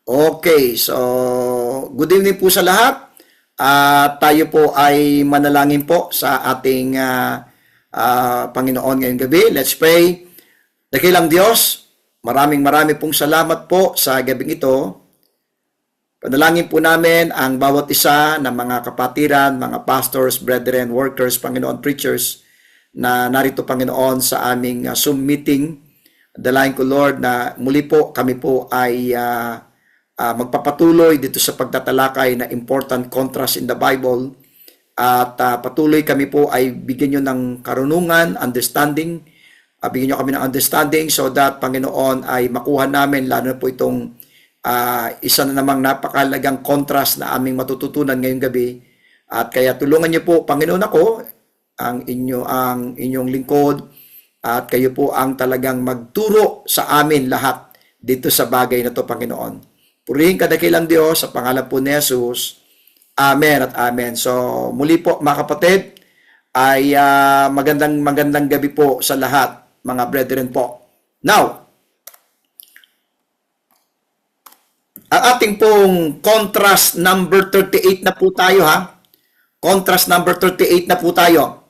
Okay, so good evening po sa lahat. Tayo po ay manalangin po sa ating Panginoon ngayong gabi. Let's pray. Dakilang Diyos, maraming pong salamat po sa gabing ito. Panalangin po namin ang bawat isa ng mga kapatiran, mga pastors, brethren, workers, Panginoon, preachers na narito, Panginoon, sa aming Zoom meeting. Dalayan ko, Lord, na muli po kami po ay magpapatuloy dito sa pagtatalakay na important contrast in the Bible at patuloy kami po ay bigyan nyo ng karunungan, understanding, bigyan nyo kami ng understanding so that Panginoon ay makuha namin lalo na po itong isa na namang napakalagang contrast na aming matututunan ngayong gabi at kaya tulungan nyo po Panginoon ako ang inyong lingkod at kayo po ang talagang magturo sa amin lahat dito sa bagay na to Panginoon. Purihin kadakilang Diyos sa pangalan po ni Jesus. Amen at amen. So muli po mga kapatid ay magandang gabi po sa lahat mga brethren po. Now, ang ating pong contrast number 38 na po tayo ha. Contrast number 38 na po tayo.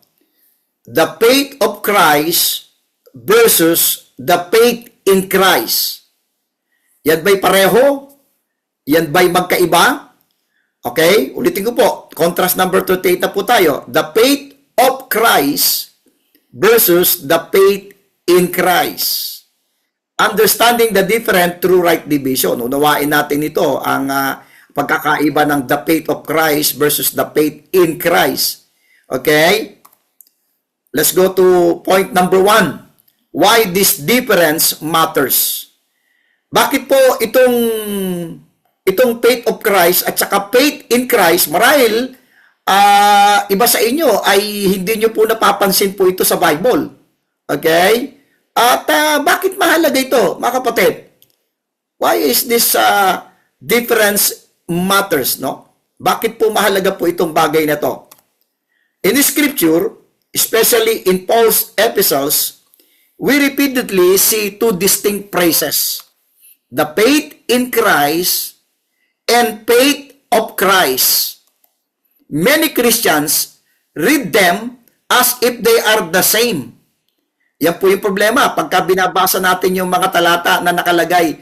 The faith of Christ versus the faith in Christ. Yan ba'y pareho? Yan ba'y magkaiba? Okay, ulitin ko po. Contrast number 38 na po tayo. The faith of Christ versus the faith in Christ. Understanding the different through right division. Unawain natin ito, ang pagkakaiba ng the faith of Christ versus the faith in Christ. Okay? Let's go to point number 1. Why this difference matters. Bakit po itong faith of Christ at saka faith in Christ, marahil iba sa inyo ay hindi nyo po napapansin po ito sa Bible. Okay? At bakit mahalaga ito, mga kapatid? Why is this difference matters, no? Bakit po mahalaga po itong bagay na to? In the scripture, especially in Paul's epistles, we repeatedly see two distinct phrases. The faith in Christ and faith of Christ. Many Christians read them as if they are the same. Yan po yung problema. Pagka binabasa natin yung mga talata na nakalagay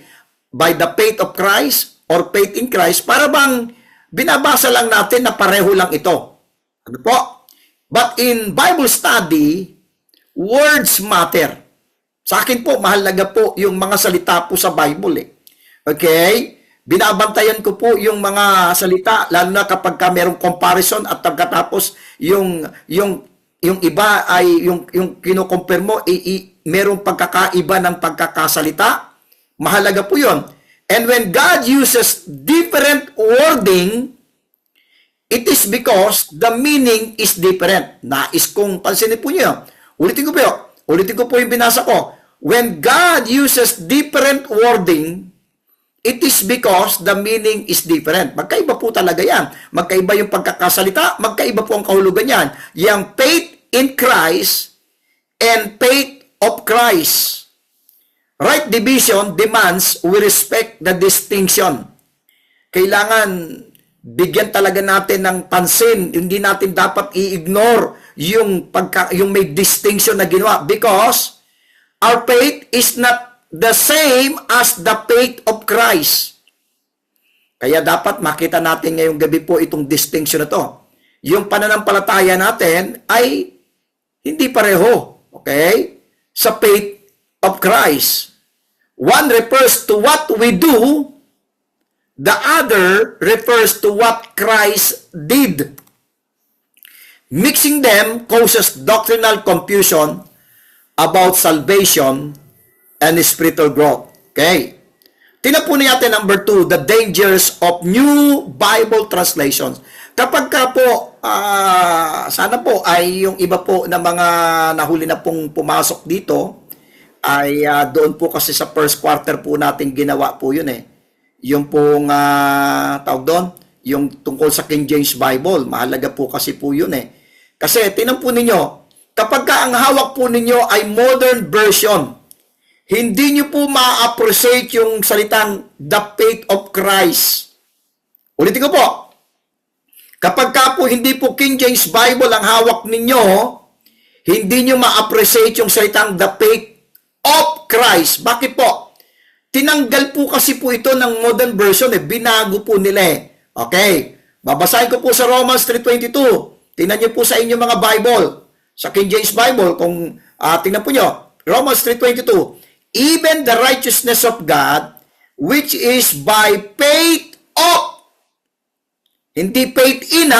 by the faith of Christ or faith in Christ, para bang binabasa lang natin na pareho lang ito. Ano po? But in Bible study, words matter. Sa akin po, mahalaga po yung mga salita po sa Bible eh. Okay? Binabantayan ko po yung mga salita lalo na kapag merong comparison at pagkatapos yung iba ay yung kino-compare mo merong pagkakaiba ng pagkakasalita. Mahalaga po 'yon. And when God uses different wording, it is because the meaning is different. Nais kong pansinin po niyo. Ulitin ko po yung binasa ko. When God uses different wording, it is because the meaning is different. Magkaiba po talaga yan. Magkaiba yung pagkakasalita, magkaiba po ang kahulugan yan. Yung faith in Christ and faith of Christ. Right division demands we respect the distinction. Kailangan bigyan talaga natin ng pansin. Hindi natin dapat i-ignore yung may distinction na ginawa because our faith is not the same as the faith of Christ. Kaya dapat makita natin ngayong gabi po itong distinction na to. Yung pananampalataya natin ay hindi pareho. Okay? Sa faith of Christ. One refers to what we do, the other refers to what Christ did. Mixing them causes doctrinal confusion about salvation and spiritual growth. Okay. Tingnan po natin number 2, the dangers of new Bible translations. Kapag ka po, sana po ay yung iba po na mga nahuli na pong pumasok dito, ay doon po kasi sa first quarter po natin ginawa po yun eh. Yung pong, tawag doon, yung tungkol sa King James Bible, mahalaga po kasi po yun eh. Kasi tingnan po ninyo, kapag ka ang hawak po ninyo ay modern version, hindi nyo po ma-appreciate yung salitang the faith of Christ. Ulitin ko po, kapag ka po hindi po King James Bible ang hawak ninyo, hindi nyo ma-appreciate yung salitang the faith of Christ. Bakit po? Tinanggal po kasi po ito ng modern version, binago po nila Okay, babasahin ko po sa Romans 3:22. Tingnan nyo po sa inyong mga Bible. Sa King James Bible, kung tingnan po nyo, Romans 3:22. Even the righteousness of God, which is by faith of, hindi faith in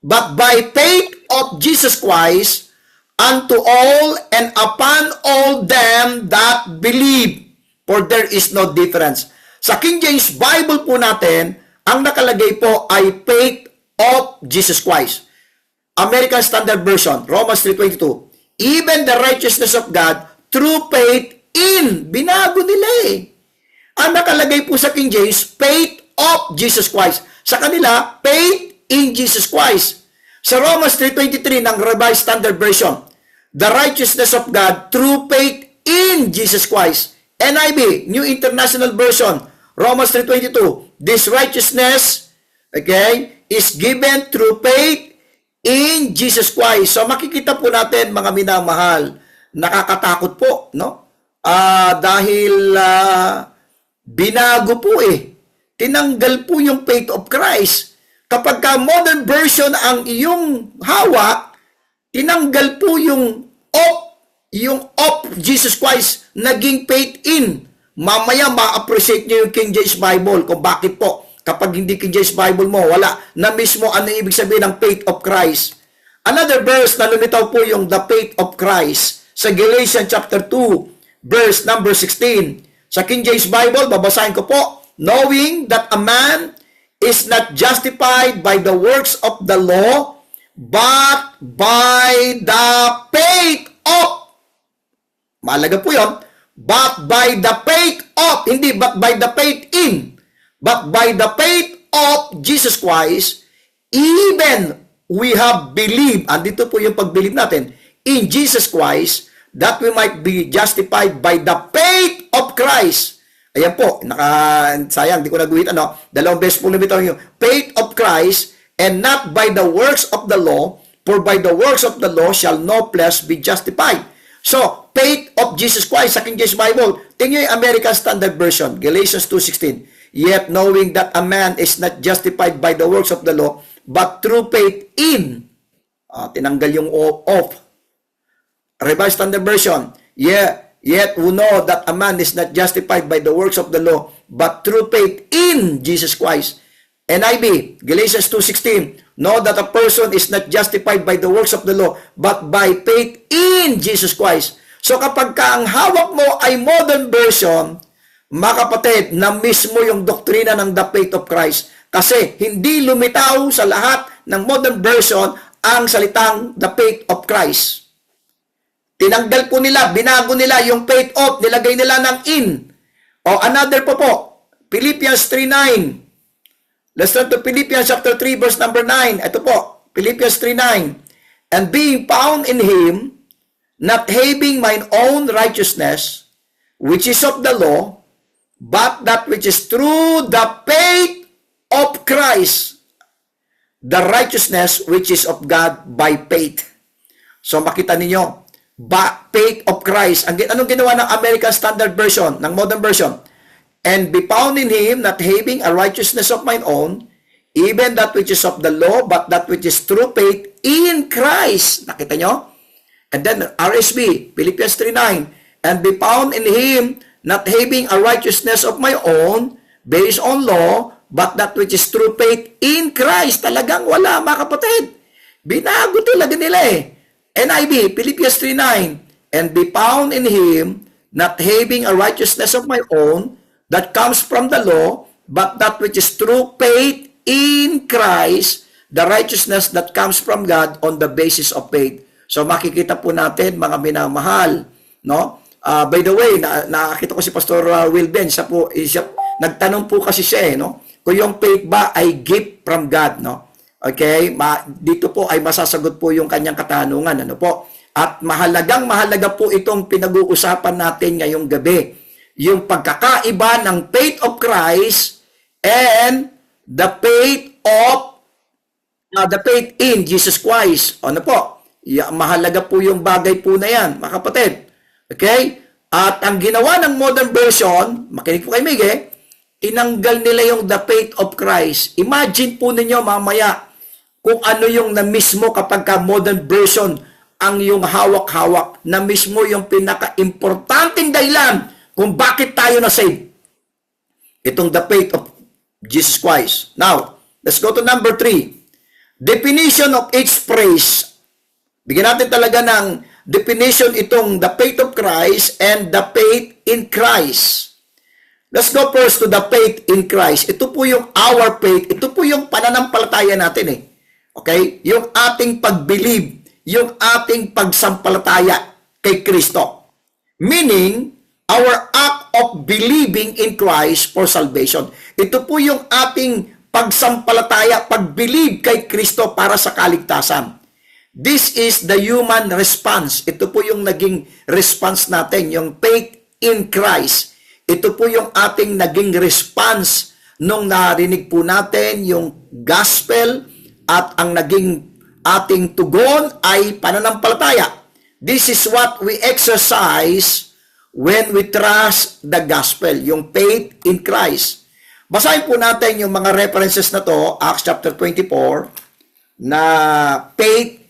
but by faith of Jesus Christ, unto all and upon all them that believe, for there is no difference. Sa King James Bible po natin, ang nakalagay po ay faith of Jesus Christ. American Standard Version, Romans 3:22. Even the righteousness of God through faith in. Binago nila Ang nakalagay po sa King James, faith of Jesus Christ. Sa kanila, faith in Jesus Christ. Sa Romans 3:23 ng Revised Standard Version, the righteousness of God through faith in Jesus Christ. NIV, New International Version, Romans 3:22. This righteousness, is given through faith in Jesus Christ. So makikita po natin, mga minamahal, nakakatakot po, no? Dahil binago po tinanggal po yung faith of Christ. Kapag ka modern version ang iyong hawak, tinanggal po yung of Jesus Christ, naging faith in. Mamaya ma-appreciate nyo yung King James Bible kung bakit po. Kapag hindi King James Bible mo, wala na mismo ano ibig sabihin ng faith of Christ. Another verse na lumitaw po yung the faith of Christ sa Galatians chapter 2, verse number 16. Sa King James Bible, babasahin ko po, knowing that a man is not justified by the works of the law, but by the faith of, mahalaga po yun, but by the faith of, hindi but by the faith in, but by the faith of Jesus Christ, even we have believed, andito po yung pag-believe natin, in Jesus Christ, that we might be justified by the faith of Christ. Ayan po, sayang, di ko nag-uwit, dalawang beses po lumitaw yung faith of Christ, and not by the works of the law, for by the works of the law shall no flesh be justified. So, faith of Jesus Christ sa King James Bible. Tingnan yung American Standard Version, Galatians 2:16. Yet knowing that a man is not justified by the works of the law, but through faith in. Tinanggal yung of. Revised Standard Version. Yet we know that a man is not justified by the works of the law, but through faith in Jesus Christ. NIV, Galatians 2:16. Know that a person is not justified by the works of the law, but by faith in Jesus Christ. So kapag ka ang hawak mo ay modern version, mga kapatid, na mismo yung doktrina ng the faith of Christ. Kasi hindi lumitaw sa lahat ng modern version ang salitang the faith of Christ. Tinanggal po nila, binago nila yung faith of, nilagay nila ng in. O another po, Philippians 3:9. Let's turn to Philippians chapter 3 verse number 9. Ito po, Philippians 3:9. And being found in Him, not having mine own righteousness, which is of the law, but that which is through the faith of Christ, the righteousness which is of God by faith. So makita ninyo, faith of Christ. Anong ginawa ng American Standard Version, ng Modern Version? And be found in Him, not having a righteousness of mine own, even that which is of the law, but that which is through faith in Christ. Nakita nyo? And then RSV, Philippians 3:9. And be found in Him, not having a righteousness of my own, based on law, but that which is through faith in Christ. Talagang wala, mga kapatid. Binago talaga nila NIV, Philippians 3:9. And be found in Him, not having a righteousness of my own, that comes from the law, but that which is through faith in Christ, the righteousness that comes from God on the basis of faith. So makikita po natin, mga minamahal, no? By the way, nakakita ko si Pastor Wilben, nagtanong po kasi siya no? Kung yung faith ba ay gift from God, no? Okay? Dito po ay masasagot po yung kanyang katanungan, ano po? At mahalaga po itong pinag-uusapan natin ngayong gabi. Yung pagkakaiba ng faith of Christ and the faith in Jesus Christ. Ano po? Mahalaga po yung bagay po na yan, mga kapatid. Okay? At ang ginawa ng modern version, makinig po kayo, Mige, tinanggal nila yung the faith of Christ. Imagine po ninyo mamaya kung ano yung na mismo kapag ka modern version ang yung hawak-hawak, na mismo yung pinaka-importanting dahilan kung bakit tayo na-save. Itong the faith of Jesus Christ. Now, let's go to number 3. Definition of each phrase. Bigyan natin talaga ng definition itong the faith of Christ and the faith in Christ. Let's go first to the faith in Christ. Ito po yung our faith. Ito po yung pananampalataya natin eh. Okay? Yung ating pag-believe, yung ating pagsampalataya kay Kristo. Meaning, our act of believing in Christ for salvation. Ito po yung ating pagsampalataya, pag-believe kay Kristo para sa kaligtasan. This is the human response. Ito po yung naging response natin, yung faith in Christ. Ito po yung ating naging response nung narinig po natin yung gospel at ang naging ating tugon ay pananampalataya. This is what we exercise when we trust the gospel, yung faith in Christ. Basahin po natin yung mga references na to, Acts chapter 24, na faith,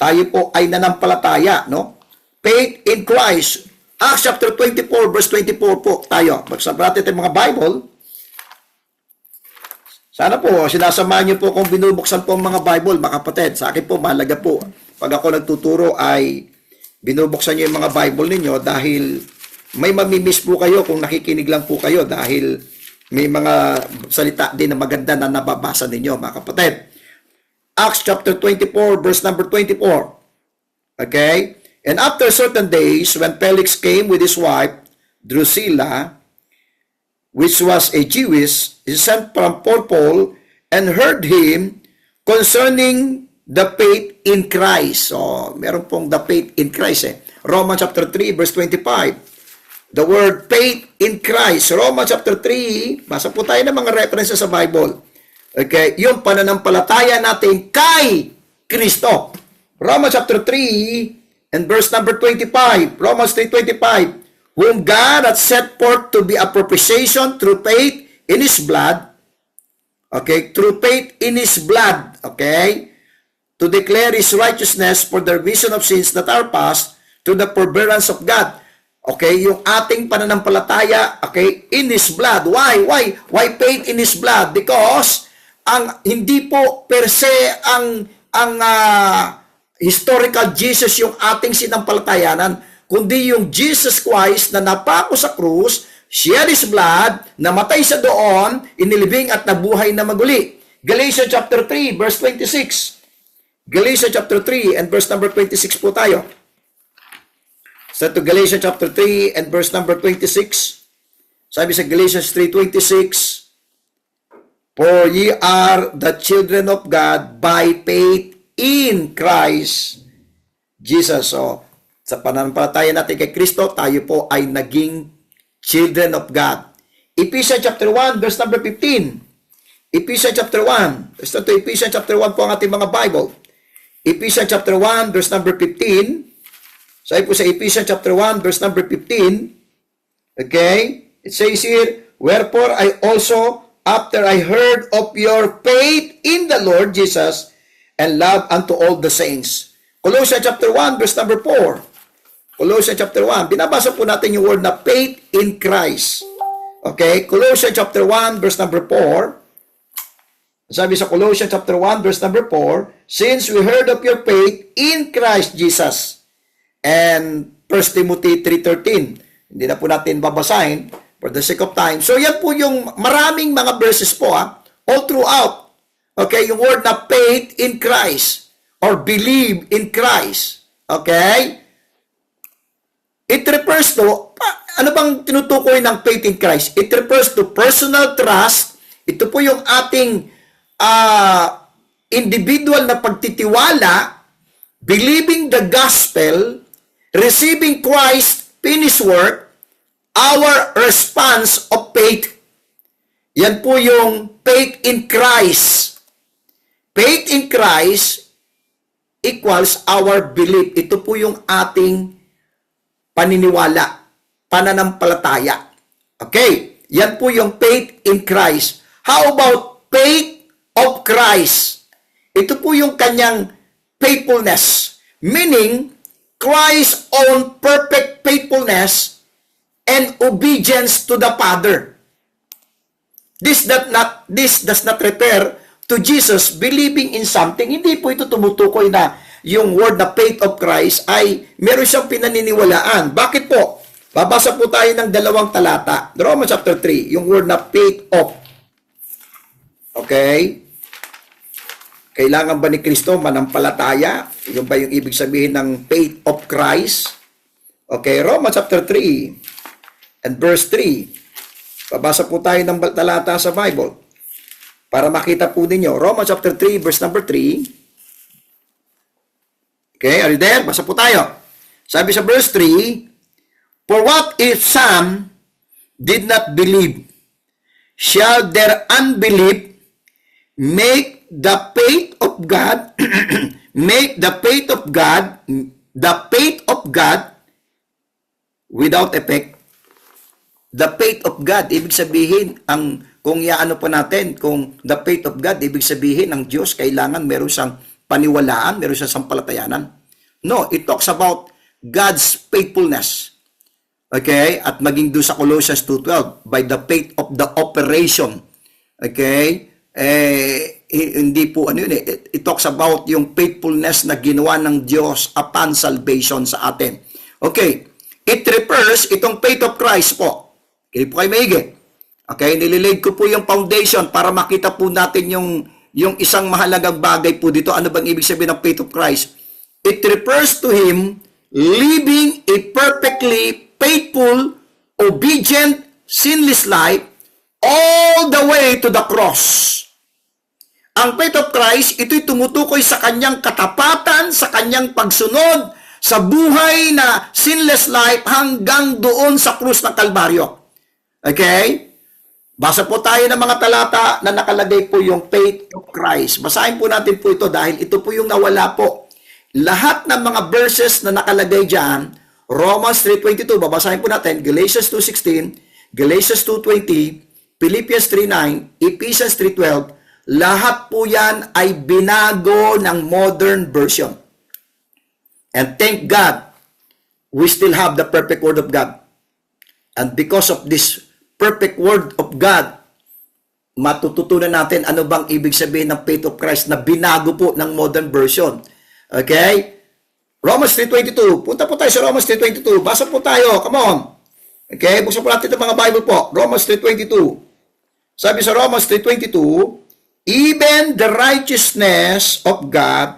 tayo po ay nanampalataya, no? Faith in Christ. Acts chapter 24, verse 24 po tayo. Magsabra natin mga Bible. Sana po, sinasamahan niyo po kung binubuksan po ang mga Bible, mga kapatid. Sa akin po, mahalaga po. Pag ako nagtuturo ay binubuksan niyo yung mga Bible ninyo dahil may mamimiss po kayo kung nakikinig lang po kayo dahil may mga salita din na maganda na nababasa ninyo, mga kapatid. Acts chapter 24, verse number 24. Okay? And after certain days, when Felix came with his wife, Drusilla, which was a Jewess, he sent from Paul and heard him concerning the faith in Christ. So, meron pong the faith in Christ eh. Romans chapter 3, verse 25. The word faith in Christ. Romans chapter 3, basa po tayo ng mga references sa Bible. Okay, yung pananampalataya natin kay Kristo. Romans chapter 3 and verse number 25. Romans 3:25. Whom God hath set forth to be a propitiation through faith in His blood. Okay, through faith in His blood. Okay, to declare His righteousness for the remission of sins that are past to the forbearance of God. Okay, yung ating pananampalataya, okay, in His blood. Why? Why faith in His blood? Because hindi po per se ang historical Jesus yung ating sinampalatayanan, kundi yung Jesus Christ na napako sa krus, shed His blood, namatay sa doon, inilibing at nabuhay na maguli. Galatians chapter 3, verse 26. Galatians chapter 3 and verse number 26 po tayo. So to Galatians chapter 3 and verse number 26. Sabi sa Galatians 3:26, for ye are the children of God by faith in Christ Jesus. So, sa pananampalataya natin kay Kristo, tayo po ay naging children of God. Ephesians chapter 1, verse number 15. Ephesians chapter 1. Let's turn to Ephesians chapter 1 po ang ating mga Bible. Ephesians chapter 1, verse number 15. Sabi po sa Ephesians chapter 1, verse number 15. Okay? It says here, wherefore I also, after I heard of your faith in the Lord Jesus, and love unto all the saints. Colossians chapter 1, verse number 4. Colossians chapter 1. Binabasa po natin yung word na faith in Christ. Okay? Colossians chapter 1, verse number 4. Sabi sa Colossians chapter 1, verse number 4, since we heard of your faith in Christ Jesus. And 1 Timothy 3:13. Hindi na po natin babasahin for the sake of time. So yan po yung maraming mga verses po all throughout. Okay? Yung word na faith in Christ or believe in Christ. Okay? It refers to, ano bang tinutukoy ng faith in Christ? It refers to personal trust. Ito po yung ating individual na pagtitiwala believing the gospel, receiving Christ's finished work, our response of faith. Yan po yung faith in Christ. Faith in Christ equals our belief. Ito po yung ating paniniwala, pananampalataya. Okay, yan po yung faith in Christ. How about faith of Christ? Ito po yung kanyang faithfulness. Meaning, Christ's own perfect faithfulness and obedience to the Father. This does not refer to Jesus believing in something. Hindi po ito tumutukoy na yung word na faith of Christ ay meron siyang pinaniniwalaan. Bakit po? Babasa po tayo ng 2 talata. Romans chapter 3, yung word na faith of. Okay? Kailangan ba ni Kristo manampalataya? Yung ba yung ibig sabihin ng faith of Christ? Okay, Romans chapter 3 and verse 3. Babasa po tayo ng talata sa Bible para makita po ninyo. Romans chapter 3, verse number 3. Okay, are you there? Basa po tayo. Sabi sa verse 3, for what if some did not believe? Shall their unbelief make the faith of God the faith of God without effect? The faith of God, ibig sabihin, kung iaano po natin, kung the faith of God, ibig sabihin, ng Diyos, kailangan meron siyang paniwalaan, meron siyang sampalatayanan. No, it talks about God's faithfulness. Okay? At maging doon sa Colossians 2:12, by the faith of the operation. Okay? Hindi po, it talks about yung faithfulness na ginawa ng Diyos upon salvation sa atin. Okay? It refers, itong faith of Christ po, hindi po kayo maigi. Okay, nililaid ko po yung foundation para makita po natin yung isang mahalagang bagay po dito. Ano bang ibig sabihin ng faith of Christ? It refers to Him living a perfectly faithful, obedient, sinless life all the way to the cross. Ang faith of Christ, ito'y tumutukoy sa kanyang katapatan, sa kanyang pagsunod, sa buhay na sinless life hanggang doon sa krus ng Kalbaryo. Okay? Basa po tayo ng mga talata na nakalagay po yung faith of Christ. Basahin po natin po ito dahil ito po yung nawala po. Lahat ng mga verses na nakalagay dyan, Romans 3:22, babasahin po natin, Galatians 2:16, Galatians 2:20, Philippians 3:9, Ephesians 3:12, lahat po yan ay binago ng modern version. And thank God, we still have the perfect word of God. And because of this perfect word of God, matututunan natin ano bang ibig sabihin ng faith of Christ na binago po ng modern version. Okay? Romans 3:22. Punta po tayo sa Romans 3:22. Basa po tayo. Come on. Okay? Buksan po natin itong mga Bible po. Romans 3:22. Sabi sa Romans 3:22, even the righteousness of God,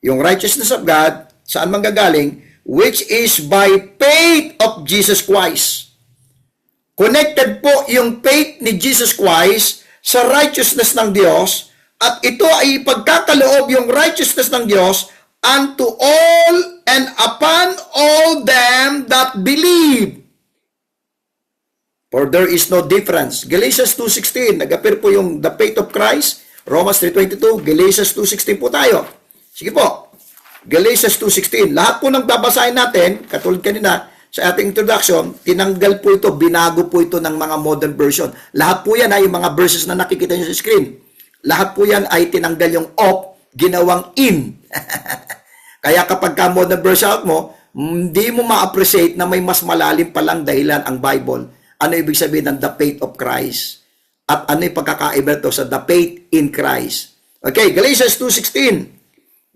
yung righteousness of God, saan manggagaling? Which is by faith of Jesus Christ. Connected po yung faith ni Jesus Christ sa righteousness ng Diyos, at ito ay ipagkakaloob yung righteousness ng Diyos unto all and upon all them that believe. For there is no difference. Galatians 2:16, nag-appear po yung the faith of Christ. Romans 3:22, Galatians 2:16 po tayo. Sige po. Galatians 2:16. Lahat po ng babasahin natin, katulad kanina, sa ating introduction, tinanggal po ito, binago po ito ng mga modern version. Lahat po yan ay yung mga verses na nakikita nyo sa screen. Lahat po yan ay tinanggal yung of, ginawang in. Kaya kapag ka modern version mo, hindi mo ma-appreciate na may mas malalim palang dahilan ang Bible. Ano ibig sabihin ng the faith of Christ? At ano yung pagkakaiba ito sa the faith in Christ? Okay, Galatians 2:16.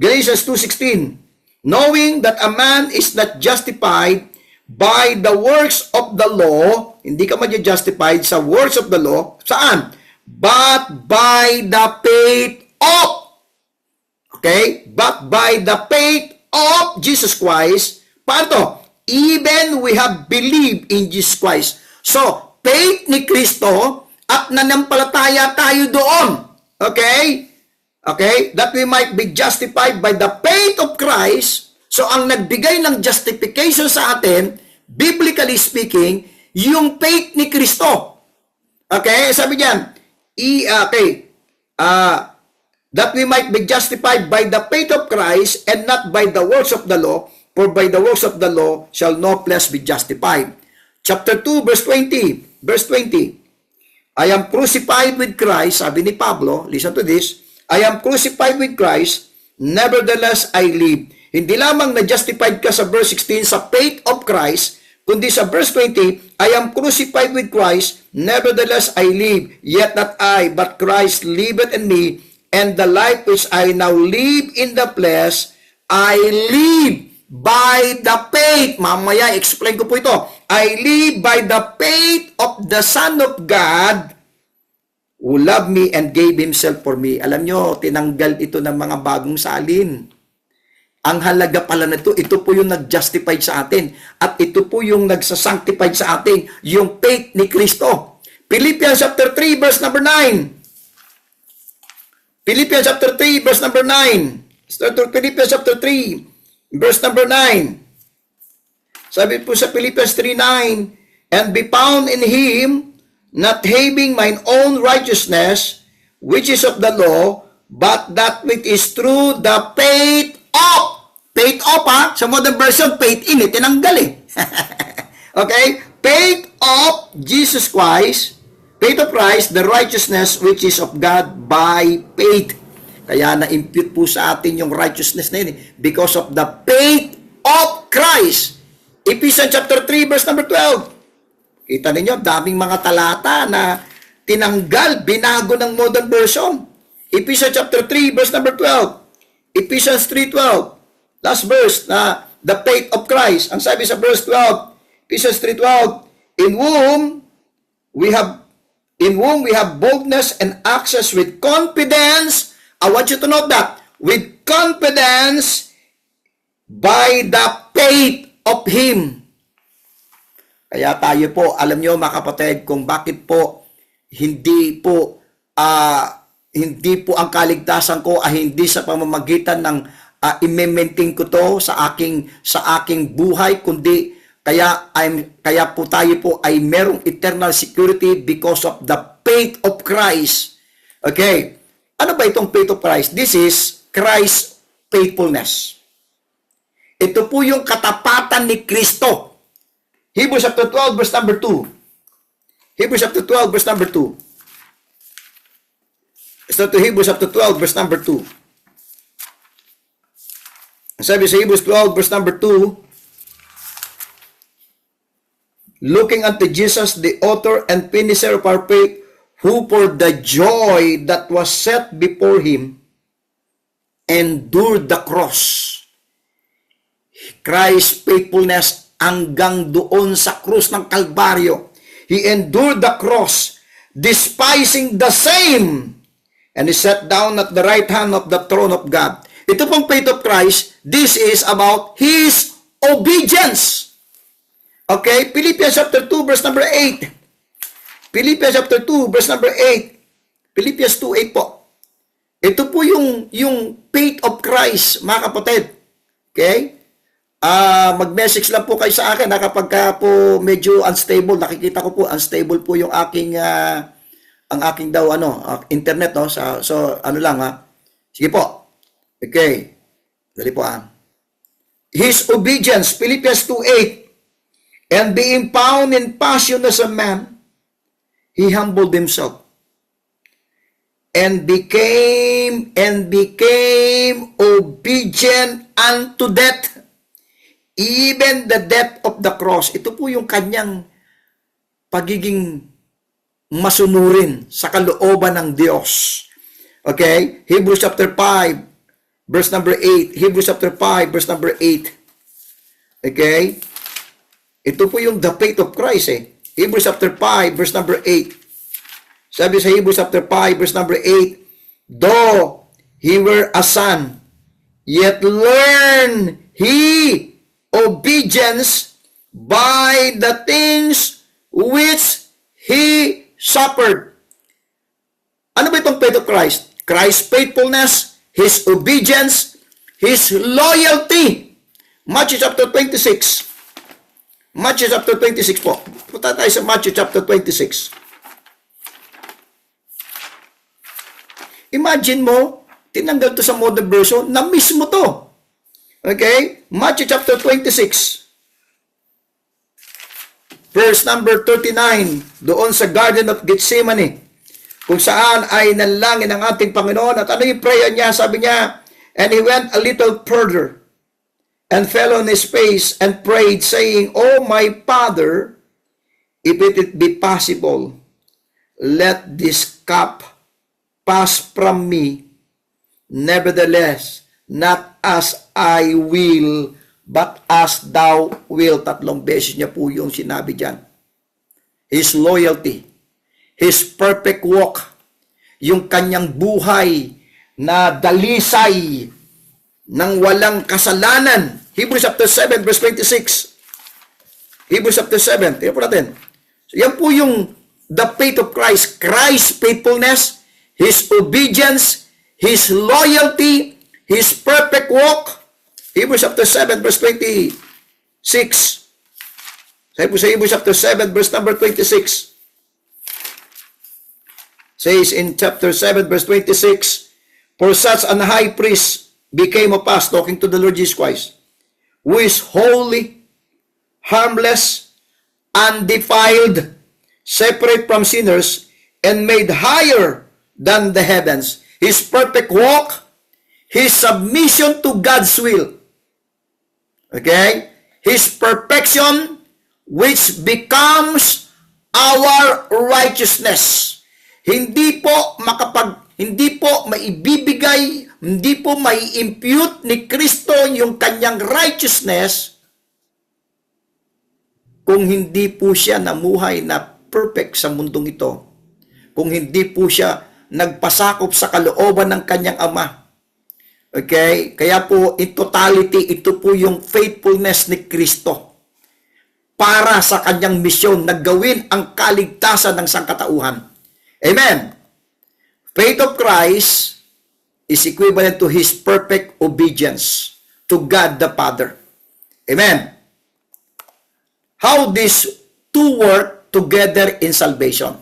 Galatians 2:16. Knowing that a man is not justified by the works of the law, hindi ka ma-justified sa works of the law, saan? But by the faith of, okay? But by the faith of Jesus Christ, paano to? Even we have believed in Jesus Christ. So, faith ni Kristo at nanampalataya tayo doon. Okay? Okay? That we might be justified by the faith of Christ. So, ang nagbigay ng justification sa atin, biblically speaking, yung faith ni Kristo. Okay? Sabi niyan, that we might be justified by the faith of Christ and not by the works of the law, for by the works of the law shall no flesh be justified. Chapter 2, verse 20. Verse 20. I am crucified with Christ, sabi ni Pablo, listen to this, I am crucified with Christ, nevertheless I live. Hindi lamang na-justified ka sa verse 16 sa faith of Christ, kundi sa verse 20, I am crucified with Christ, nevertheless I live, yet not I, but Christ liveth in me, and the life which I now live in the flesh, I live by the faith. Mamaya, explain ko po ito. I live by the faith of the Son of God, who loved me and gave Himself for me. Alam nyo, tinanggal ito ng mga bagong salin. Ang halaga pala nito, ito po yung nag-justified sa atin. At ito po yung nagsasanctified sa atin, yung faith ni Kristo. Philippians chapter 3, verse number 9. Philippians chapter 3, verse number 9. Philippians chapter 3, verse number 9. Sabi po sa Philippians 3:9, and be found in Him, not having mine own righteousness, which is of the law, but that which is through the faith of. Faith of, ha? Sa modern version, faith in, tinanggal eh. Okay? Faith of Jesus Christ, faith of Christ, the righteousness which is of God by faith. Kaya na-impute po sa atin yung righteousness na yun eh, because of the faith of Christ. Ephesians chapter 3, verse number 12. Kita ninyo, daming mga talata na tinanggal, binago ng modern version. Ephesians chapter 3, verse number 12. Ephesians 3:12. Last verse na the faith of Christ. Ang sabi sa verse 12, Ephesians 3:12, in whom we have boldness and access with confidence. I want you to note that. With confidence by the faith of Him. Kaya tayo po, alam nyo mga kapatid, kung bakit po hindi po ang kaligtasan ko ay hindi sa pamamagitan ng i-maintain ko to sa aking buhay, kundi kaya po tayo po ay merong eternal security because of the faith of Christ. Okay. Ano ba itong faith of Christ? This is Christ's faithfulness. Ito po yung katapatan ni Kristo. Hebrews chapter 12, verse number 2. Hebrews chapter 12, verse number 2. Start to Hebrews chapter 12, verse number 2. Sabi sa Hebrews 12, verse number 2, looking unto Jesus, the author and finisher of our faith, who for the joy that was set before Him, endured the cross. Christ's faithfulness hanggang doon sa krus ng Kalbaryo. He endured the cross, despising the same, and He sat down at the right hand of the throne of God. Ito pong faith of Christ, this is about His obedience. Okay? Philippians chapter 2, verse number 8. Philippians chapter 2, verse number 8. Philippians 2:8 po. Ito po yung faith of Christ, mga kapatid. Okay? Mag-message lang po kayo sa akin kapag ka po medyo unstable, nakikita ko po unstable po yung aking ang aking daw internet no. So ano lang ha. Sige po. Okay. Dali po His obedience, Philippians 2:8. And being found in passion as a man, He humbled Himself and became obedient unto death, even the death of the cross. Ito po yung kanyang pagiging masunurin sa kalooban ng Diyos. Okay? Hebrews chapter 5, verse number 8. Hebrews chapter 5, verse number 8. Okay? Ito po yung the faith of Christ Hebrews chapter 5, verse number 8. Sabi sa Hebrews chapter 5, verse number 8, though He were a son, yet learn He obedience by the things which He suffered. Ano ba itong faith of Christ? Christ's faithfulness, His obedience, His loyalty. Matthew chapter 26. Matthew chapter 26 po. Punta tayo sa Matthew chapter 26. Imagine mo, tinanggal to sa modern version, na mismo to. Okay? Matthew chapter 26. Verse number 39, doon sa Garden of Gethsemane, kung saan ay nanalangin ang ating Panginoon. At ano yung prayer niya? Sabi niya, and He went a little further, and fell on His face, and prayed, saying, O my Father, if it be possible, let this cup pass from me. Nevertheless, not as I will, but as thou wilt. 3 beses niya po yung sinabi dyan. His loyalty, His perfect walk, yung kanyang buhay na dalisay ng walang kasalanan. Hebrews chapter 7 verse 26. Hebrews chapter 7. Tingnan po natin. So, yan po yung the faith of Christ. Christ's faithfulness, His obedience, His loyalty, His perfect walk. Hebrews chapter 7 verse 26. Sabi po sa Hebrews chapter 7 verse number 26. Says in chapter 7 verse 26, for such an high priest became of us, talking to the Lord Jesus Christ, who is holy, harmless, undefiled, separate from sinners, and made higher than the heavens. His perfect walk, His submission to God's will. Okay? His perfection, which becomes our righteousness. Hindi po maibibigay, hindi po mai-impute ni Kristo yung kanyang righteousness kung hindi po siya namuhay na perfect sa mundong ito. Kung hindi po siya nagpasakop sa kalooban ng kanyang Ama. Okay? Kaya po, in totality, ito po yung faithfulness ni Kristo para sa kanyang misyon na gawin ang kaligtasan ng sangkatauhan. Amen. Faith of Christ is equivalent to His perfect obedience to God the Father. Amen. How these two work together in salvation?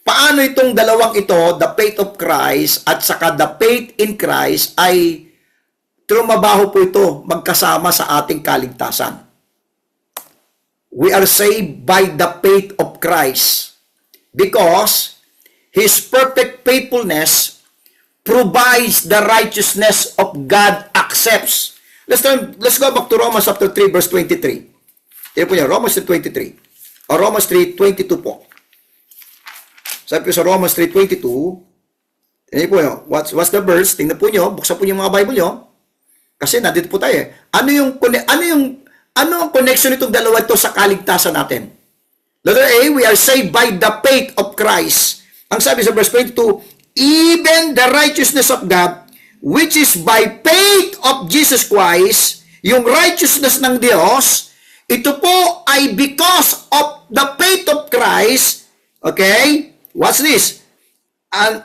Paano itong dalawang ito, the faith of Christ at saka the faith in Christ, ay trumabaho po ito magkasama sa ating kaligtasan? We are saved by the faith of Christ because His perfect faithfulness provides the righteousness of God accepts. Let's go back to Romans chapter 3 verse 23. Ito po niya, Romans 3:23. O Romans 3:22 po. Sabi po sa Romans 3:22, tingnan po nyo, what's the verse? Tingnan po nyo, buksan po yung mga Bible nyo. Kasi nandito po tayo eh. Ano ang connection nitong dalawa ito sa kaligtasan natin? Letter A, we are saved by the faith of Christ. Ang sabi sa verse 22, even the righteousness of God, which is by faith of Jesus Christ, yung righteousness ng Diyos, ito po ay because of the faith of Christ. Okay? What's this? And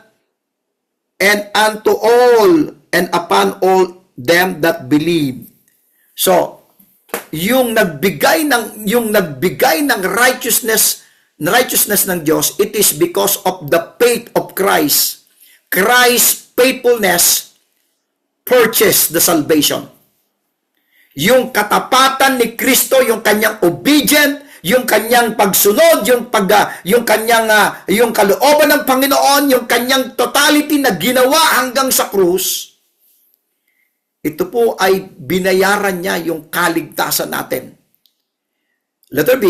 unto all and upon all them that believe. So, yung nagbigay ng righteousness ng Diyos, it is because of the faith of Christ. Christ's faithfulness purchased the salvation. Yung katapatan ni Kristo, yung kanyang obedient, yung kanyang pagsunod, yung kalooban ng Panginoon, yung kanyang totality na ginawa hanggang sa krus, ito po ay binayaran niya yung kaligtasan natin. Letter B,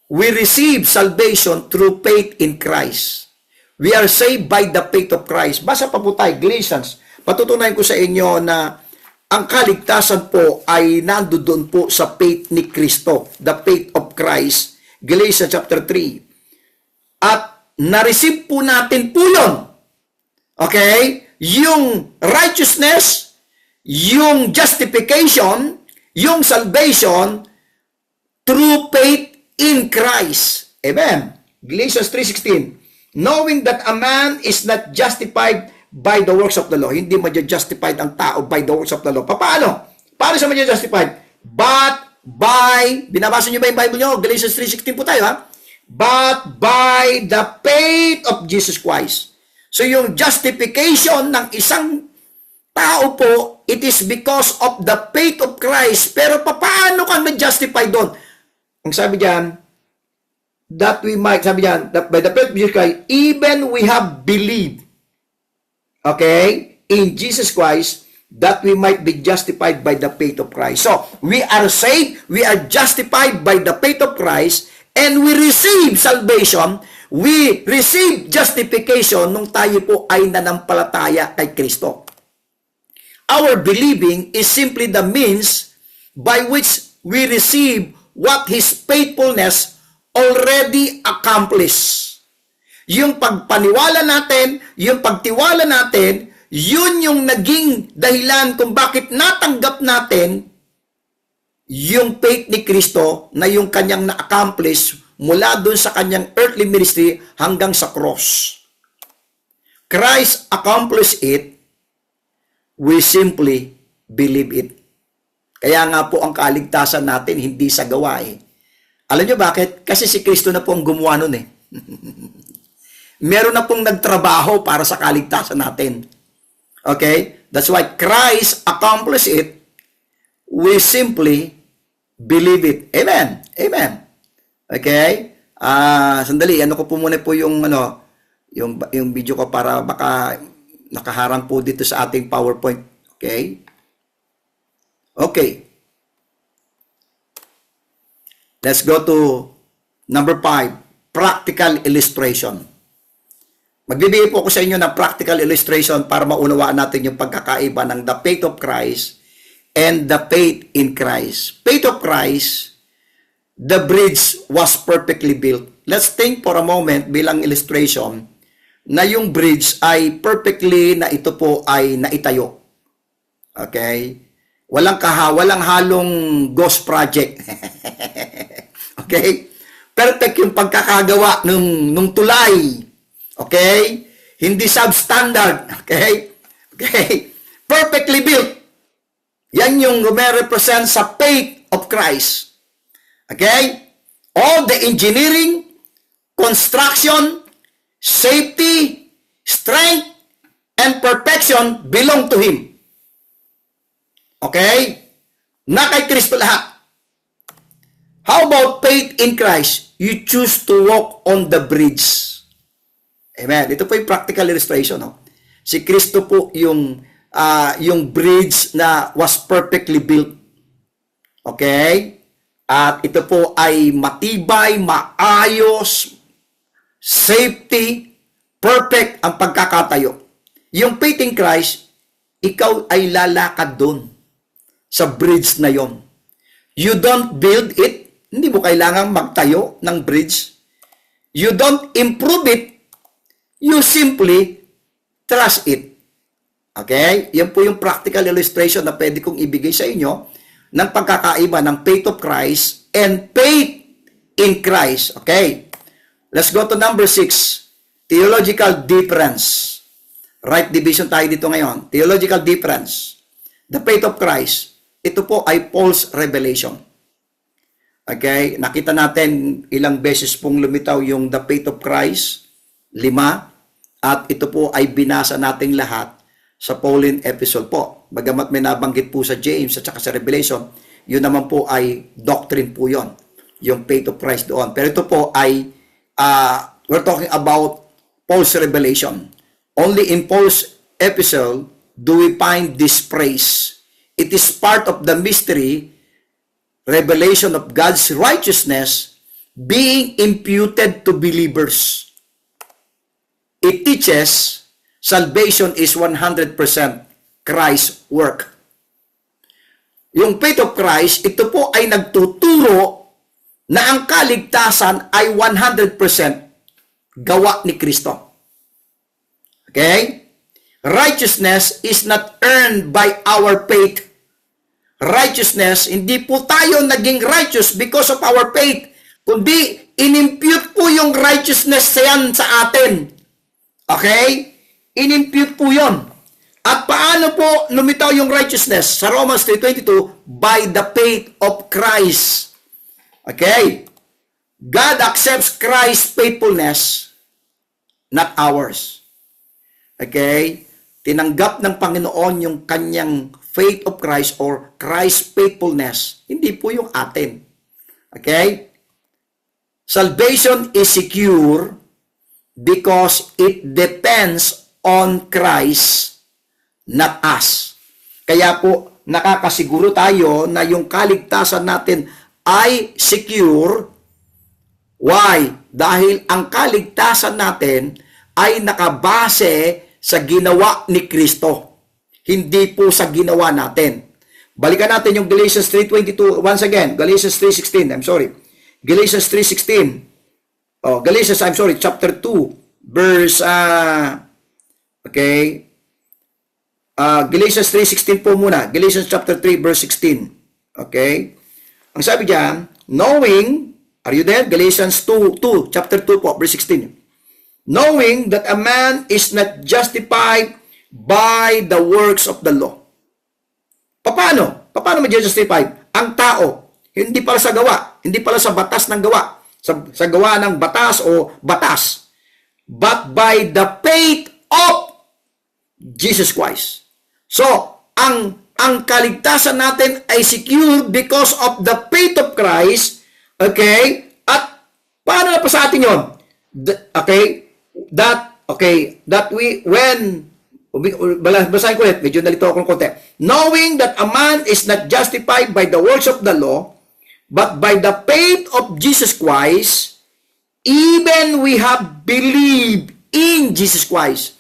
we receive salvation through faith in Christ. We are saved by the faith of Christ. Basa pa po tayo, Galatians. Patutunayan ko sa inyo na ang kaligtasan po ay nandoon po sa faith ni Kristo, the faith of Christ. Galatians chapter 3. At na-receive po natin po yun. Okay? Yung righteousness, yung justification, yung salvation, through faith in Christ. Amen. Galatians 3:16. knowing that a man is not justified by the works of the law. Hindi ma-justified ang tao by the works of the law. Paano? Paano siya ma-justified? But by, binabasa niyo ba yung Bible niyo? Galatians 3:16 po tayo, ha? But by the faith of Jesus Christ. So yung justification ng isang tao po, it is because of the faith of Christ. Pero paano ka na-justify doon? Ang sabi diyan, that we might, sabi diyan, that by the faith of Jesus Christ, even we have believed, okay, in Jesus Christ, that we might be justified by the faith of Christ. So, we are saved, we are justified by the faith of Christ, and we receive salvation, we receive justification nung tayo po ay nanampalataya kay Kristo. Our believing is simply the means by which we receive what His faithfulness already accomplished. Yung pagpaniwala natin, yung pagtiwala natin, yun yung naging dahilan kung bakit natanggap natin yung faith ni Kristo na yung kanyang na-accomplish mula dun sa kanyang earthly ministry hanggang sa cross. Christ accomplished it, we simply believe it. Kaya nga po ang kaligtasan natin hindi sa gawa eh. Alam nyo bakit? Kasi si Kristo na po ang gumawa nun eh. Meron na pong nagtrabaho para sa kaligtasan natin. Okay? That's why Christ accomplished it. We simply believe it. Amen. Amen. Okay? Sandali, ano ko po muna po yung yung video ko para baka nakaharang po dito sa ating PowerPoint. Okay? Okay. Let's go to number 5, practical illustration. Magbibigay po ako sa inyo ng practical illustration para maunawaan natin yung pagkakaiba ng the faith of Christ and the faith in Christ. Faith of Christ, the bridge was perfectly built. Let's think for a moment bilang illustration na yung bridge ay perfectly na ito po ay naitayo. Okay? Walang halong ghost project. Okay? Perfect yung pagkakagawa nung tulay. Okay? Hindi substandard. Okay? Okay? Perfectly built. Yan yung represent sa faith of Christ. Okay? All the engineering, construction, safety, strength, and perfection belong to Him. Okay? Na kay Kristo lahat. How about faith in Christ? You choose to walk on the bridge. Amen. Ito po yung practical illustration. No? Si Kristo po yung bridge na was perfectly built. Okay? At ito po ay matibay, maayos, safety, perfect ang pagkakatayo. Yung faith in Christ, ikaw ay lalakad doon sa bridge na yon. You don't build it. Hindi mo kailangang magtayo ng bridge. You don't improve it. You simply trust it. Okay? Yan po yung practical illustration na pwede kong ibigay sa inyo ng pagkakaiba ng faith of Christ and faith in Christ. Okay? Let's go to number 6. Theological difference. Right division tayo dito ngayon. Theological difference. The faith of Christ. Ito po ay false revelation. Okay? Nakita natin ilang beses pong lumitaw yung the faith of Christ. 5. At ito po ay binasa nating lahat sa Pauline epistle po. Bagamat may nabanggit po sa James at saka sa Revelation, yun naman po ay doctrine po yun. Yung faith of Christ doon. Pero ito po ay, we're talking about false revelation. Only in Paul's epistle do we find this phrase. It is part of the mystery, revelation of God's righteousness being imputed to believers. It teaches salvation is 100% Christ's work. Yung faith of Christ, ito po ay nagtuturo na ang kaligtasan ay 100% gawa ni Kristo. Okay? Righteousness is not earned by our faith. Righteousness, hindi po tayo naging righteous because of our faith, kundi inimpute po yung righteousness yan sa atin. Okay? Inimpute po yon. At paano po lumitaw yung righteousness? Sa Romans 3:22, by the faith of Christ. Okay? God accepts Christ's faithfulness, not ours. Okay? Tinanggap ng Panginoon yung kanyang faith of Christ or Christ's faithfulness. Hindi po yung atin. Okay? Salvation is secure because it depends on Christ, not us. Kaya po, nakakasiguro tayo na yung kaligtasan natin ay secure. Why? Dahil ang kaligtasan natin ay nakabase sa ginawa ni Kristo. Hindi po sa ginawa natin. Balikan natin yung Galatians 3:22. Once again, Galatians 3:16. I'm sorry. Galatians 3:16. Chapter 2, verse, Galatians 3:16 po muna. Galatians chapter 3, verse 16. Okay? Ang sabi diyan, knowing, are you there? Galatians 2, chapter 2 po, verse 16. Knowing that a man is not justified by the works of the law. Paano? Paano ma-justify? Ang tao, hindi pala sa gawa, hindi pala sa batas ng gawa, sa gawa ng batas o batas, but by the faith of Jesus Christ. So, ang kaligtasan natin ay secure because of the faith of Christ. Okay? At paano na pa sa atin yun? That we, when, basahin ko ulit, medyo nalito akong konti. Knowing that a man is not justified by the works of the law, but by the faith of Jesus Christ, even we have believed in Jesus Christ.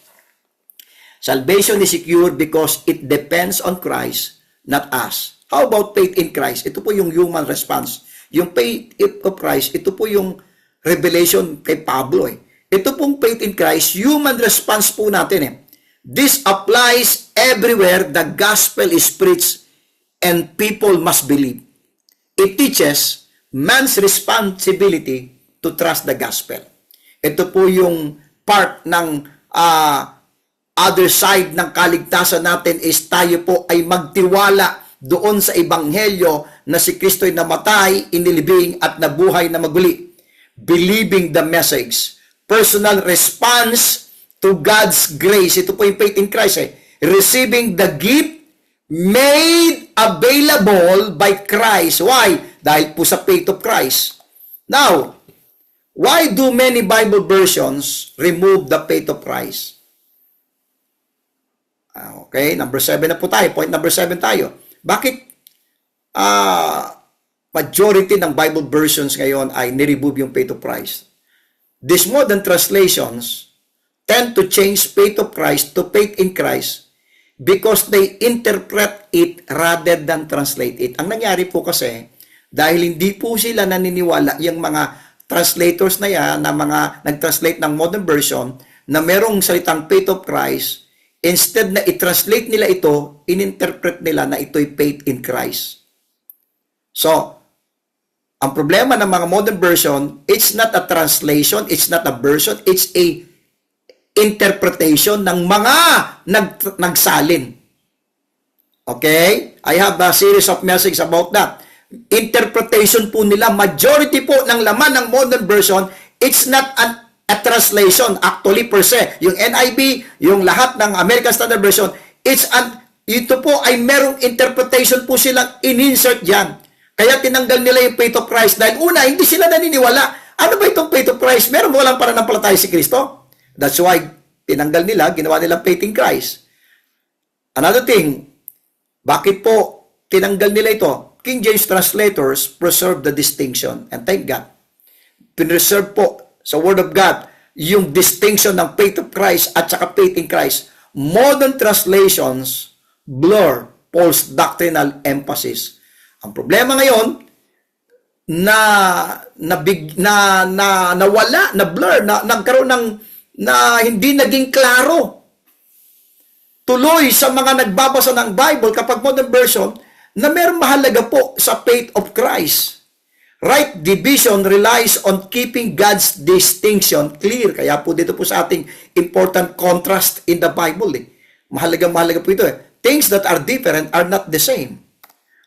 Salvation is secure because it depends on Christ, not us. How about faith in Christ? Ito po yung human response. Yung faith of Christ, ito po yung revelation kay Pablo. Ito pong faith in Christ, human response po natin. This applies everywhere the gospel is preached and people must believe. It teaches man's responsibility to trust the gospel. Ito po yung part ng other side ng kaligtasan natin is tayo po ay magtiwala doon sa ebanghelyo na si Kristo ay namatay, inilibing at nabuhay na maguli. Believing the message. Personal response to God's grace. Ito po yung faith in Christ. Receiving the gift made available by Christ. Why? Dahil po sa faith of Christ. Now, why do many Bible versions remove the faith of Christ? Okay, number 7 na po tayo. Point number 7 tayo. Bakit majority ng Bible versions ngayon ay niremove yung faith of Christ? These modern translations tend to change faith of Christ to faith in Christ because they interpret it rather than translate it. Ang nangyari po kasi, dahil hindi po sila naniniwala yung mga translators na yan, na mga nag-translate ng modern version, na merong salitang faith of Christ, instead na i-translate nila ito, in-interpret nila na ito'y faith in Christ. So, ang problema ng mga modern version, it's not a translation, it's not a version, it's a interpretation ng mga nagsalin. Okay? I have a series of messages about that. Interpretation po nila, majority po ng laman ng modern version, it's not a translation actually per se. Yung NIV, yung lahat ng American Standard Version, ito po ay merong interpretation po silang in-insert dyan. Kaya tinanggal nila yung faith of Christ dahil una, hindi sila naniniwala. Ano ba itong faith of Christ? Meron walang pananampalataya si Kristo? That's why tinanggal nila, ginawa nilang faith in Christ. Another thing, bakit po tinanggal nila ito? King James translators preserve the distinction. And thank God. Pinreserve po sa Word of God yung distinction ng faith of Christ at saka faith in Christ. Modern translations blur Paul's doctrinal emphasis. Ang problema ngayon, nawala, na blur, nagkaroon ng hindi naging klaro. Tuloy sa mga nagbabasa ng Bible kapag modern version na meron mahalaga po sa faith of Christ. Right division relies on keeping God's distinction clear. Kaya po dito po sa ating important contrast in the Bible. Mahalaga po ito. Things that are different are not the same.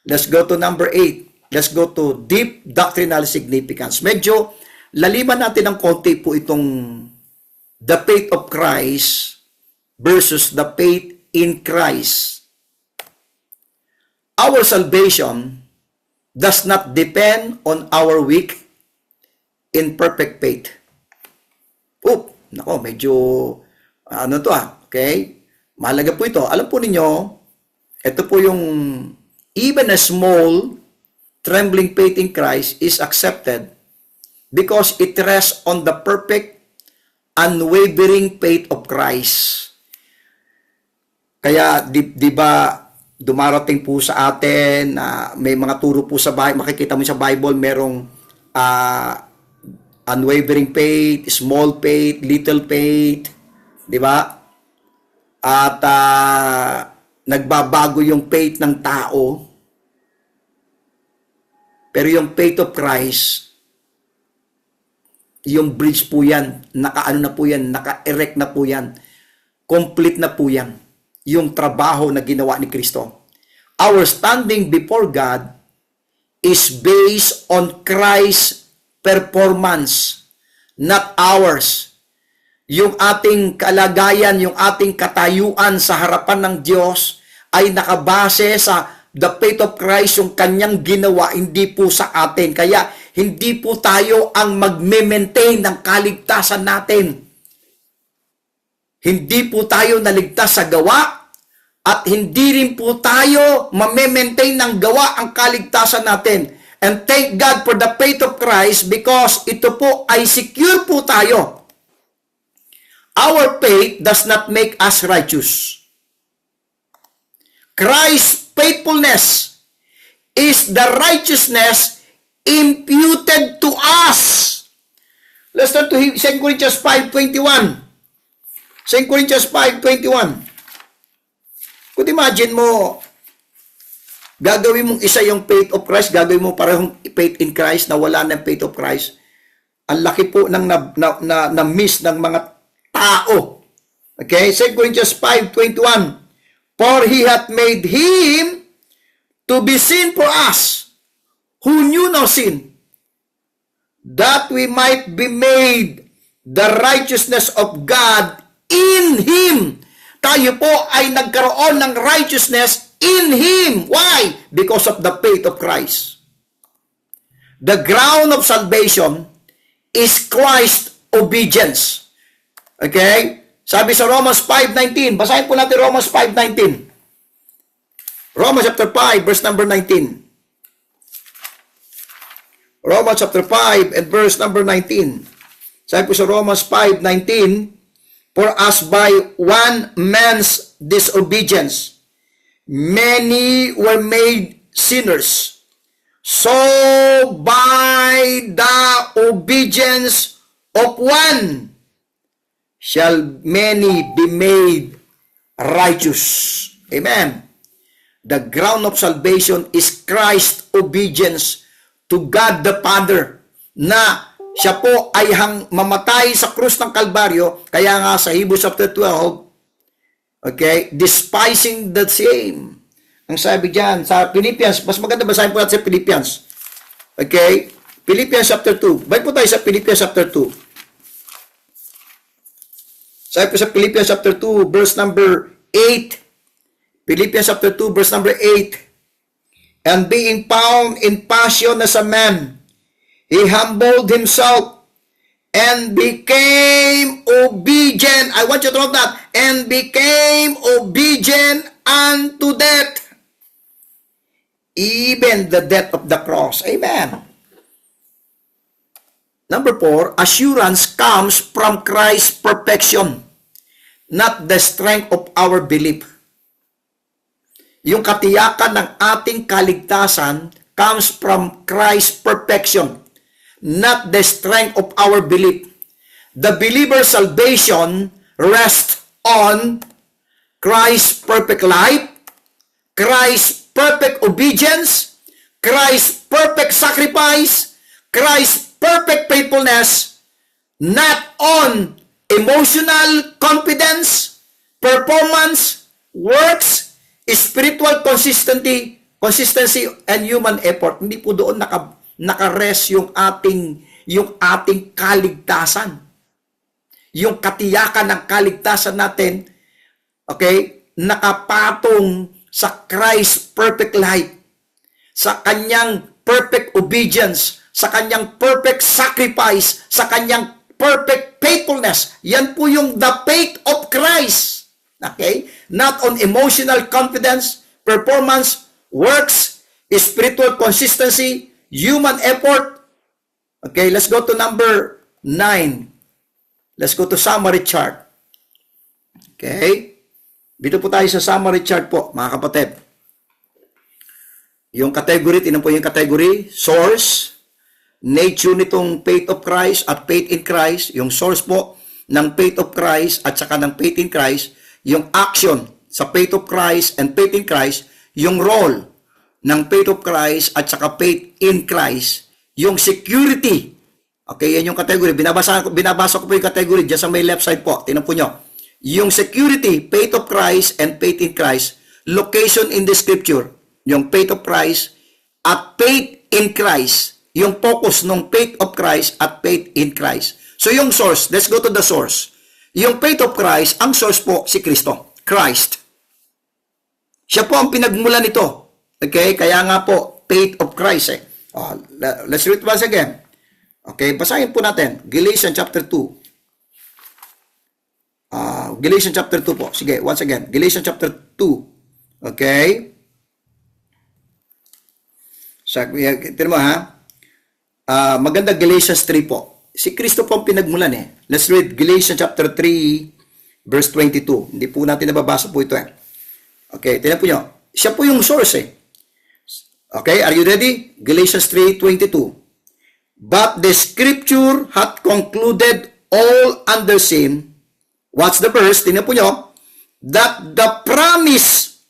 Let's go to number 8. Let's go to deep doctrinal significance. Medyo laliman natin ng konti po itong the faith of Christ versus the faith in Christ. Our salvation does not depend on our weak, imperfect faith. Medyo, okay? Mahalaga po ito. Alam po ninyo, ito po yung, even a small, trembling faith in Christ is accepted because it rests on the perfect, unwavering faith of Christ. Kaya, di ba, dumarating po sa atin, may mga turo po sa Bible, makikita mo sa Bible, merong unwavering faith, small faith, little faith, di ba? At nagbabago yung faith ng tao. Pero yung faith of Christ, yung bridge po yan, naka-erect na po yan, complete na po yan, yung trabaho na ginawa ni Kristo. Our standing before God is based on Christ's performance, not ours. Yung ating kalagayan, yung ating katayuan sa harapan ng Diyos ay nakabase sa the faith of Christ, yung kanyang ginawa, hindi po sa atin. Kaya hindi po tayo ang magme-maintain ng kaligtasan natin. Hindi po tayo naligtas sa gawa at hindi rin po tayo mame-maintain ng gawa ang kaligtasan natin. And thank God for the faith of Christ because ito po ay secure po tayo. Our faith does not make us righteous. Christ's faithfulness is the righteousness imputed to us. Let's turn to 2 Corinthians 5:21. 2 Corinthians 5:21. Kung imagine mo, gagawin mong isa yung faith of Christ, gagawin mo parehong faith in Christ na wala ng faith of Christ. Ang laki po ng na-miss ng mga tao. Okay? 2 Corinthians 5:21. For he hath made him to be sin for us, who knew no sin, that we might be made the righteousness of God in him. Tayo po ay nagkaroon ng righteousness in him. Why? Because of the faith of Christ. The ground of salvation is Christ's obedience. Okay? Sabi sa Romans 5:19, basahin po natin Romans 5:19. Romans chapter 5, verse number 19. Romans chapter 5 and verse number 19. Sabi po sa Romans 5:19, for as by one man's disobedience, many were made sinners, so by the obedience of one shall many be made righteous. Amen. The ground of salvation is Christ's obedience to God the Father, na siya po ay mamatay sa krus ng Kalbaryo. Kaya nga sa Hebrews chapter 12, okay, despising the same. Ang sabi diyan sa Philippians, mas maganda basahin po natin sa Philippians. Okay? Philippians chapter 2. Balik po tayo sa Philippians chapter 2. Sabi po sa Philippians chapter 2, verse number 8. Philippians chapter 2, verse number 8. And being found in passion as a man, he humbled himself and became obedient. I want you to note that. And became obedient unto death, even the death of the cross. Amen. Number 4, assurance comes from Christ's perfection, not the strength of our belief. Yung katiyakan ng ating kaligtasan comes from Christ's perfection, not the strength of our belief. The believer's salvation rests on Christ's perfect life, Christ's perfect obedience, Christ's perfect sacrifice, Christ's perfect faithfulness, not on emotional confidence, performance, works, spiritual consistency, and human effort. Hindi po doon naka-rest yung ating kaligtasan. Yung katiyakan ng kaligtasan natin, okay, nakapatong sa Christ's perfect life, sa kanyang perfect obedience, sa kanyang perfect sacrifice, sa kanyang perfect faithfulness. Yan po yung the faith of Christ. Okay? Not on emotional confidence, performance, works, spiritual consistency, human effort. Okay, let's go to number 9. Let's go to summary chart. Okay? Dito po tayo sa summary chart po, mga kapatid. Yung category, tinan po yung category, source, nature nitong faith of Christ at faith in Christ, yung source po ng faith of Christ at saka ng faith in Christ, yung action sa faith of Christ and faith in Christ, yung role ng faith of Christ at saka faith in Christ, yung security. Okay, yan yung category. Binabasa ko po yung category dyan sa may left side po. Tinan po nyo. Yung security, faith of Christ and faith in Christ, location in the scripture, yung faith of Christ at faith in Christ, yung focus ng faith of Christ at faith in Christ. So yung source, let's go to the source. Yung faith of Christ, ang source po si Kristo, Christ. Siya po ang pinagmulan nito. Okay, kaya nga po, faith of Christ eh. Let's read once again. Okay, basahin po natin. Galatians chapter 2. Galatians chapter 2 po. Sige, once again. Galatians chapter 2. Okay. Tignan mo ha. Maganda Galatians 3 po. Si Kristo po ang pinagmulan eh. Let's read Galatians chapter 3 verse 22. Hindi po natin nababasa po ito eh. Okay, tignan po nyo. Siya po yung source eh. Okay, are you ready? Galatians 3:22. But the scripture hath concluded all under sin. What's the verse? Tingnan po nyo. That the promise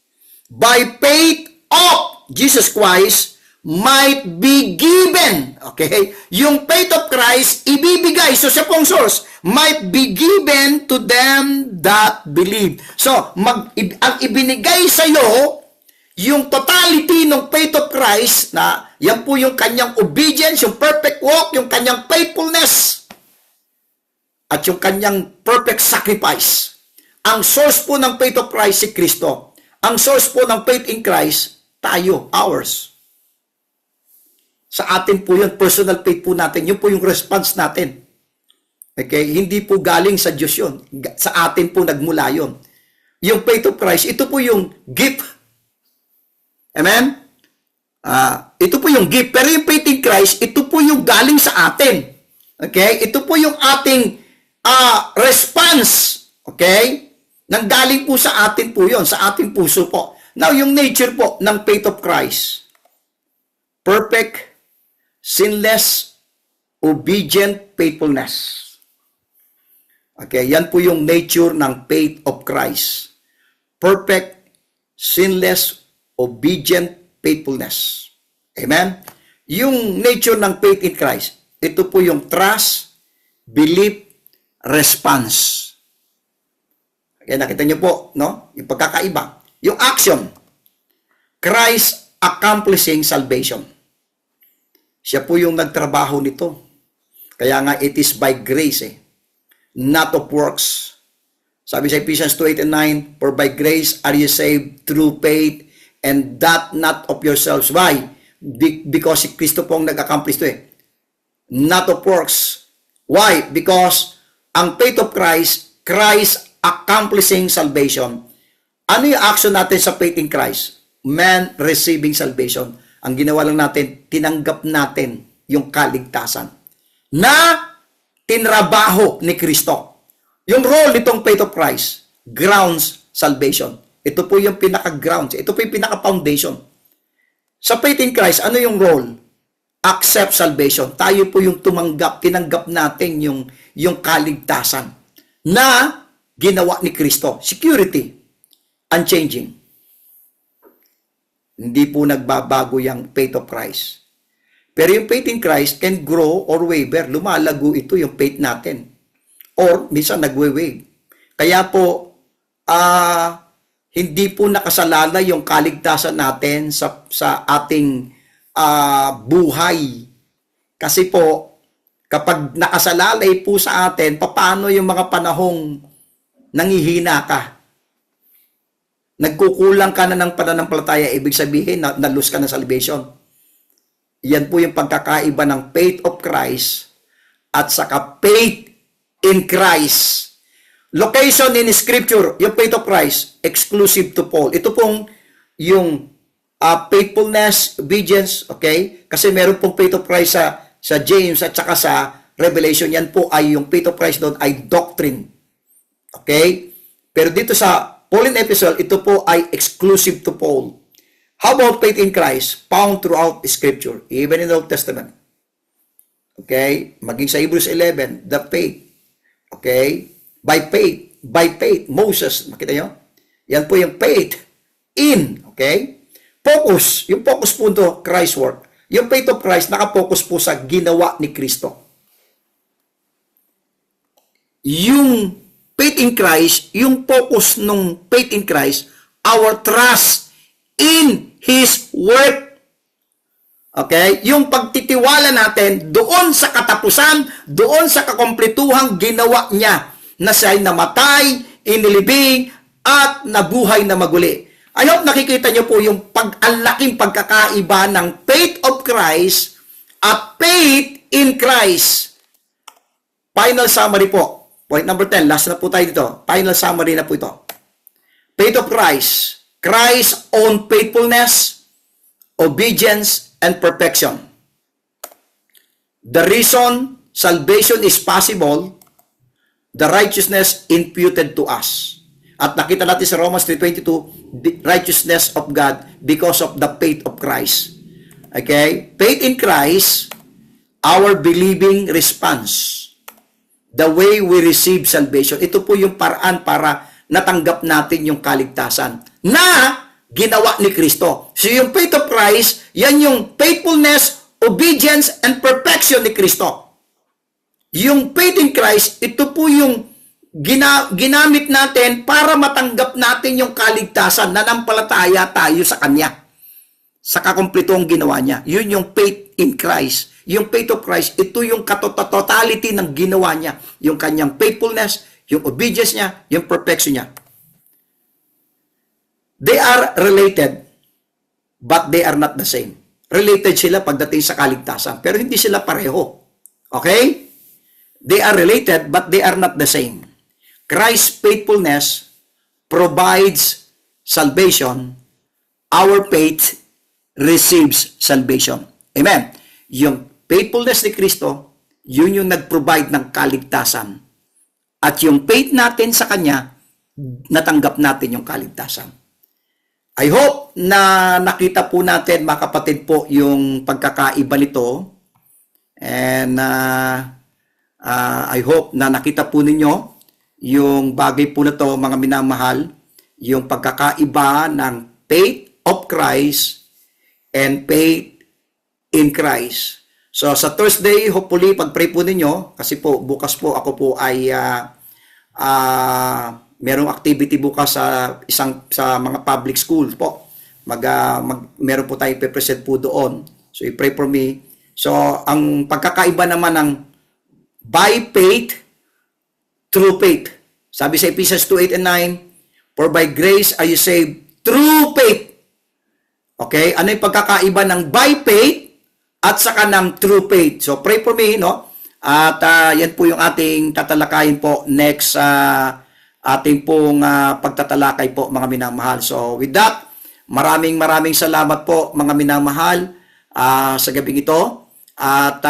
by faith of Jesus Christ might be given. Okay? Yung faith of Christ, ibibigay. So, siya pong source. Might be given to them that believe. So, ang ibinigay sa'yo, yung totality ng faith of Christ, na yan po yung kanyang obedience, yung perfect walk, yung kanyang faithfulness, at yung kanyang perfect sacrifice. Ang source po ng faith of Christ si Kristo. Ang source po ng faith in Christ, tayo, ours. Sa atin po yun, personal faith po natin, yun po yung response natin. Okay? Hindi po galing sa Diyos yun. Sa atin po nagmula yun. Yung faith of Christ, ito po yung gift. Amen? Ito po yung gift. Pero yung faith in Christ, ito po yung galing sa atin. Okay? Ito po yung ating response. Okay? Nanggaling po sa atin po yun, sa ating puso po. Now, yung nature po ng faith of Christ. Perfect, sinless, obedient faithfulness. Okay? Yan po yung nature ng faith of Christ. Perfect, sinless, obedient faithfulness. Amen? Yung nature ng faith in Christ, ito po yung trust, belief, response. Okay, nakita niyo po, no? Yung pagkakaiba. Yung action, Christ accomplishing salvation. Siya po yung nagtrabaho nito. Kaya nga, it is by grace, not of works. Sabi sa Ephesians 2:8 and 9, for by grace are you saved through faith, and that not of yourselves. Why? Because si Kristo pong nag-accomplish ito eh. Not of works. Why? Because ang faith of Christ, Christ accomplishing salvation. Ano yung action natin sa faith in Christ? Man receiving salvation. Ang ginawa lang natin, tinanggap natin yung kaligtasan na tinrabaho ni Kristo. Yung role nitong faith of Christ, grounds salvation. Ito po yung pinaka-grounds. Ito po yung pinaka-foundation. Sa faith in Christ, ano yung role? Accept salvation. Tayo po yung tinanggap natin yung kaligtasan na ginawa ni Kristo. Security. Unchanging. Hindi po nagbabago yung faith of Christ. Pero yung faith in Christ can grow or waver. Lumalago ito yung faith natin. Or minsan nagwe-wave. Kaya po, hindi po nakasalalay yung kaligtasan natin sa ating buhay. Kasi po, kapag nakasalalay po sa atin, paano yung mga panahong nangihina ka? Nagkukulang ka na ng pananampalataya, ibig sabihin na lose ka ng salvation. Yan po yung pagkakaiba ng faith of Christ at saka faith in Christ. Location in Scripture, yung faith of Christ, exclusive to Paul. Ito pong yung faithfulness, obedience, okay? Kasi meron pong faith of Christ sa James at saka sa Revelation. Yan po ay yung faith of Christ doon ay doctrine. Okay? Pero dito sa Pauline epistle, ito po ay exclusive to Paul. How about faith in Christ? Found throughout Scripture, even in the Old Testament. Okay? Maging sa Hebrews 11, the faith. Okay? By faith, Moses, makita nyo? Yan po yung faith in, okay? Focus, yung focus po ito, Christ's work. Yung faith of Christ, nakapokus po sa ginawa ni Kristo. Yung faith in Christ, yung focus ng faith in Christ, our trust in His work. Okay? Yung pagtitiwala natin doon sa katapusan, doon sa kakumpletuhang ginawa niya na siya'y namatay, inilibing, at nabuhay na maguli. I hope nakikita niyo po yung ang pagkakaiba ng faith of Christ at faith in Christ. Final summary po. Point number 10. Last na po tayo dito. Final summary na po ito. Faith of Christ. Christ's own faithfulness, obedience, and perfection. The reason salvation is possible, the righteousness imputed to us. At nakita natin sa Romans 3:22, the righteousness of God because of the faith of Christ. Okay? Faith in Christ, our believing response. The way we receive salvation. Ito po yung paraan para natanggap natin yung kaligtasan na ginawa ni Kristo. So yung faith of Christ, yan yung faithfulness, obedience, and perfection ni Kristo. Yung faith in Christ, ito po yung ginamit natin para matanggap natin yung kaligtasan, nanampalataya tayo sa Kanya. Sa kakumpletong ginawa niya. Yun yung faith in Christ. Yung faith of Christ, ito yung totality ng ginawa niya. Yung Kanyang faithfulness, yung obedience niya, yung perfection niya. They are related, but they are not the same. Related sila pagdating sa kaligtasan, pero hindi sila pareho. Okay? They are related, but they are not the same. Christ's faithfulness provides salvation. Our faith receives salvation. Amen. Yung faithfulness ni Kristo, yun yung nag-provide ng kaligtasan. At yung faith natin sa Kanya, natanggap natin yung kaligtasan. I hope na nakita po natin, mga kapatid po, yung pagkakaiba nito. And I hope na nakita po ninyo yung bagay po na to, mga minamahal, yung pagkakaiba ng faith of Christ and faith in Christ. So sa Thursday, hopefully, pag-pray po ninyo, kasi po bukas po ako po ay merong activity bukas sa mga public schools po. Meron po tayong pe-present po doon. So i-pray for me. So ang pagkakaiba naman ng by faith, through faith. Sabi sa Ephesians 2:8 and 9, for by grace are you saved through faith. Okay? Ano yung pagkakaiba ng by faith at saka ng true faith? So pray for me, no? At yan po yung ating tatalakayin po next ating pong pagtatalakay po, mga minamahal. So with that, maraming salamat po, mga minamahal, sa gabing ito. At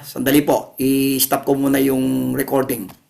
sandali po, i-stop ko muna yung recording.